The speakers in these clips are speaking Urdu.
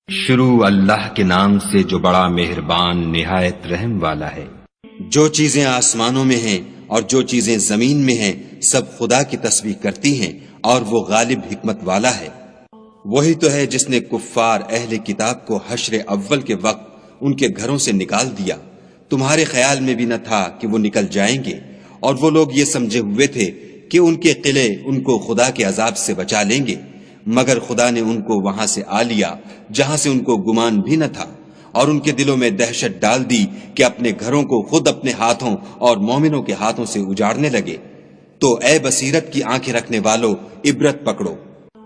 شروع اللہ کے نام سے جو بڑا مہربان نہایت رحم والا ہے۔ جو چیزیں آسمانوں میں ہیں اور جو چیزیں زمین میں ہیں سب خدا کی تسبیح کرتی ہیں اور وہ غالب حکمت والا ہے۔ وہی تو ہے جس نے کفار اہل کتاب کو حشر اول کے وقت ان کے گھروں سے نکال دیا۔ تمہارے خیال میں بھی نہ تھا کہ وہ نکل جائیں گے، اور وہ لوگ یہ سمجھے ہوئے تھے کہ ان کے قلعے ان کو خدا کے عذاب سے بچا لیں گے، مگر خدا نے ان کو وہاں سے آ لیا جہاں سے ان کو گمان بھی نہ تھا، اور ان کے دلوں میں دہشت ڈال دی کہ اپنے گھروں کو خود اپنے ہاتھوں اور مومنوں کے ہاتھوں سے اجاڑنے لگے۔ تو اے بصیرت کی آنکھیں رکھنے والو، عبرت پکڑو۔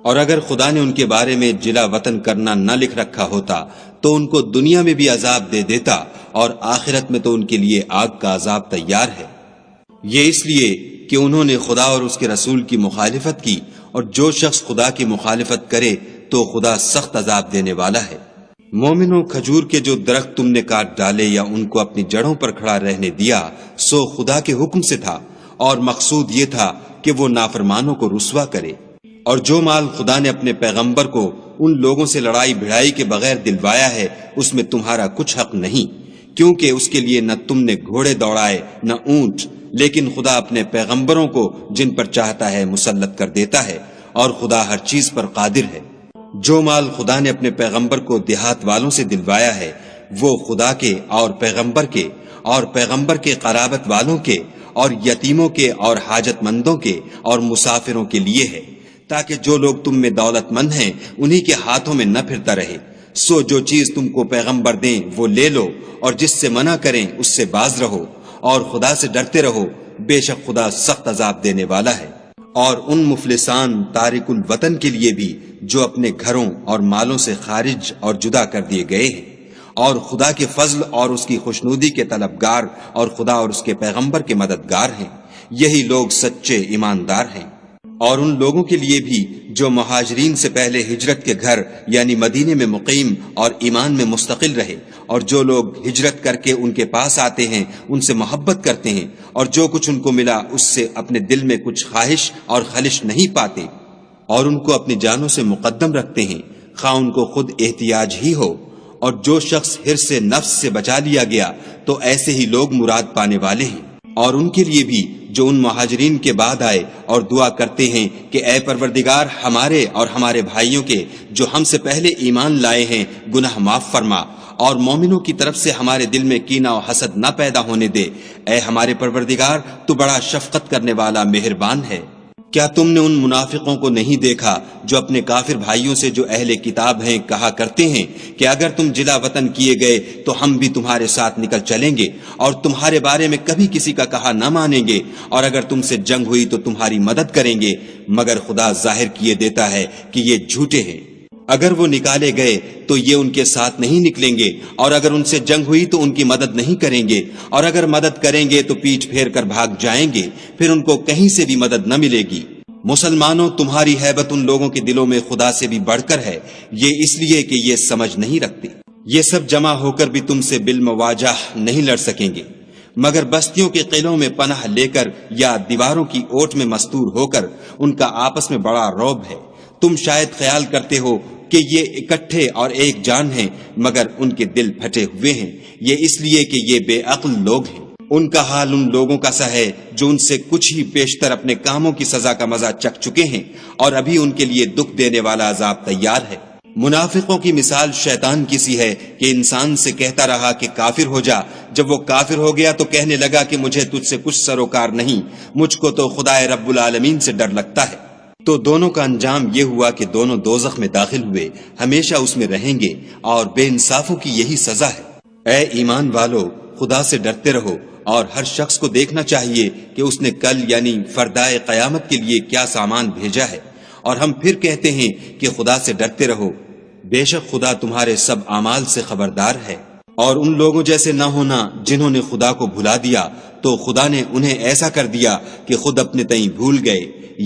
اور اگر خدا نے ان کے بارے میں جلا وطن کرنا نہ لکھ رکھا ہوتا تو ان کو دنیا میں بھی عذاب دے دیتا، اور آخرت میں تو ان کے لیے آگ کا عذاب تیار ہے۔ یہ اس لیے کہ انہوں نے خدا اور اس کے رسول کی مخالفت کی، اور جو شخص خدا کی مخالفت کرے تو خدا سخت عذاب دینے والا ہے۔ مومنوں، کھجور کے جو درخت تم نے کاٹ ڈالے یا ان کو اپنی جڑوں پر کھڑا رہنے دیا سو خدا کے حکم سے تھا، اور مقصود یہ تھا کہ وہ نافرمانوں کو رسوا کرے۔ اور جو مال خدا نے اپنے پیغمبر کو ان لوگوں سے لڑائی بھڑائی کے بغیر دلوایا ہے اس میں تمہارا کچھ حق نہیں، کیونکہ اس کے لیے نہ تم نے گھوڑے دوڑائے نہ اونٹ، لیکن خدا اپنے پیغمبروں کو جن پر چاہتا ہے مسلط کر دیتا ہے، اور خدا ہر چیز پر قادر ہے۔ جو مال خدا نے اپنے پیغمبر کو دیہات والوں سے دلوایا ہے وہ خدا کے اور پیغمبر کے قرابت والوں کے اور یتیموں کے اور حاجت مندوں کے اور مسافروں کے لیے ہے، تاکہ جو لوگ تم میں دولت مند ہیں انہی کے ہاتھوں میں نہ پھرتا رہے۔ سو جو چیز تم کو پیغمبر دیں وہ لے لو، اور جس سے منع کریں اس سے باز رہو، اور خدا سے ڈرتے رہو، بے شک خدا سخت عذاب دینے والا ہے۔ اور ان مفلسان تارک الوطن کے لیے بھی جو اپنے گھروں اور مالوں سے خارج اور جدا کر دیے گئے ہیں، اور خدا کے فضل اور اس کی خوشنودی کے طلبگار اور خدا اور اس کے پیغمبر کے مددگار ہیں، یہی لوگ سچے ایماندار ہیں۔ اور ان لوگوں کے لیے بھی جو مہاجرین سے پہلے ہجرت کے گھر یعنی مدینے میں مقیم اور ایمان میں مستقل رہے، اور جو لوگ ہجرت کر کے ان کے پاس آتے ہیں ان سے محبت کرتے ہیں، اور جو کچھ ان کو ملا اس سے اپنے دل میں کچھ خواہش اور خلش نہیں پاتے، اور ان کو اپنی جانوں سے مقدم رکھتے ہیں، خواہ ان کو خود احتیاج ہی ہو۔ اور جو شخص حرص سے نفس سے بچا لیا گیا تو ایسے ہی لوگ مراد پانے والے ہیں۔ اور ان کے لیے بھی جو ان مہاجرین کے بعد آئے اور دعا کرتے ہیں کہ اے پروردگار ہمارے اور ہمارے بھائیوں کے جو ہم سے پہلے ایمان لائے ہیں گناہ معاف فرما، اور مومنوں کی طرف سے ہمارے دل میں کینہ و حسد نہ پیدا ہونے دے، اے ہمارے پروردگار تو بڑا شفقت کرنے والا مہربان ہے۔ کیا تم نے ان منافقوں کو نہیں دیکھا جو اپنے کافر بھائیوں سے جو اہل کتاب ہیں کہا کرتے ہیں کہ اگر تم جلا وطن کیے گئے تو ہم بھی تمہارے ساتھ نکل چلیں گے، اور تمہارے بارے میں کبھی کسی کا کہا نہ مانیں گے، اور اگر تم سے جنگ ہوئی تو تمہاری مدد کریں گے، مگر خدا ظاہر کیے دیتا ہے کہ یہ جھوٹے ہیں۔ اگر وہ نکالے گئے تو یہ ان کے ساتھ نہیں نکلیں گے، اور اگر ان سے جنگ ہوئی تو ان کی مدد نہیں کریں گے، اور اگر مدد کریں گے تو پیٹھ پھیر کر بھاگ جائیں گے، پھر ان کو کہیں سے بھی مدد نہ ملے گی۔ مسلمانوں، تمہاری ہیبت ان لوگوں کے دلوں میں خدا سے بھی بڑھ کر ہے، یہ اس لیے کہ یہ سمجھ نہیں رکھتے۔ یہ سب جمع ہو کر بھی تم سے بالمواجہ نہیں لڑ سکیں گے، مگر بستیوں کے قلعوں میں پناہ لے کر یا دیواروں کی اوٹ میں مستور ہو کر ان کا آپس میں بڑا رعب ہے۔ تم شاید خیال کرتے ہو کہ یہ اکٹھے اور ایک جان ہیں، مگر ان کے دل پھٹے ہوئے ہیں، یہ اس لیے کہ یہ بے عقل لوگ ہیں۔ ان کا حال ان لوگوں کا سا ہے جو ان سے کچھ ہی پیشتر اپنے کاموں کی سزا کا مزہ چکھ چکے ہیں، اور ابھی ان کے لیے دکھ دینے والا عذاب تیار ہے۔ منافقوں کی مثال شیطان کی سی ہے کہ انسان سے کہتا رہا کہ کافر ہو جا، جب وہ کافر ہو گیا تو کہنے لگا کہ مجھے تجھ سے کچھ سروکار نہیں، مجھ کو تو خدا رب العالمین سے ڈر لگتا ہے۔ تو دونوں کا انجام یہ ہوا کہ دونوں دوزخ میں داخل ہوئے، ہمیشہ اس میں رہیں گے، اور بے انصافوں کی یہی سزا ہے۔ اے ایمان والو، خدا سے ڈرتے رہو، اور ہر شخص کو دیکھنا چاہیے کہ اس نے کل یعنی فردائے قیامت کے لیے کیا سامان بھیجا ہے، اور ہم پھر کہتے ہیں کہ خدا سے ڈرتے رہو، بے شک خدا تمہارے سب اعمال سے خبردار ہے۔ اور ان لوگوں جیسے نہ ہونا جنہوں نے خدا کو بھلا دیا تو خدا نے انہیں ایسا کر دیا کہ خود اپنے تئیں بھول گئے،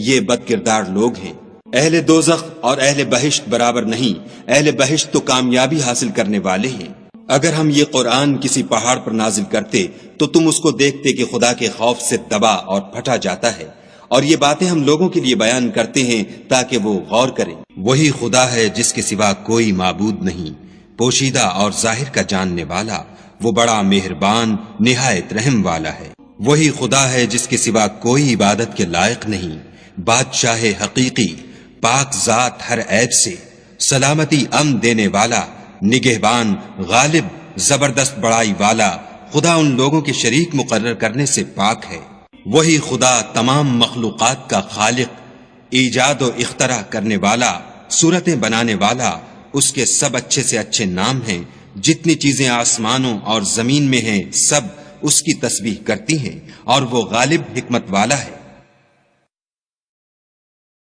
یہ بد کردار لوگ ہیں۔ اہل دوزخ اور اہل بہشت برابر نہیں، اہل بہشت تو کامیابی حاصل کرنے والے ہیں۔ اگر ہم یہ قرآن کسی پہاڑ پر نازل کرتے تو تم اس کو دیکھتے کہ خدا کے خوف سے دبا اور پھٹا جاتا ہے، اور یہ باتیں ہم لوگوں کے لیے بیان کرتے ہیں تاکہ وہ غور کریں۔ وہی خدا ہے جس کے سوا کوئی معبود نہیں، پوشیدہ اور ظاہر کا جاننے والا، وہ بڑا مہربان نہایت رحم والا ہے۔ وہی خدا ہے جس کے سوا کوئی عبادت کے لائق نہیں، بادشاہ حقیقی، پاک ذات ہر عیب سے، سلامتی امن دینے والا، نگہبان، غالب، زبردست بڑائی والا۔ خدا ان لوگوں کے شریک مقرر کرنے سے پاک ہے۔ وہی خدا تمام مخلوقات کا خالق، ایجاد و اختراع کرنے والا، صورتیں بنانے والا۔ اس کے سب اچھے سے اچھے نام ہیں۔ جتنی چیزیں آسمانوں اور زمین میں ہیں سب اس کی تسبیح کرتی ہیں، اور وہ غالب حکمت والا ہے۔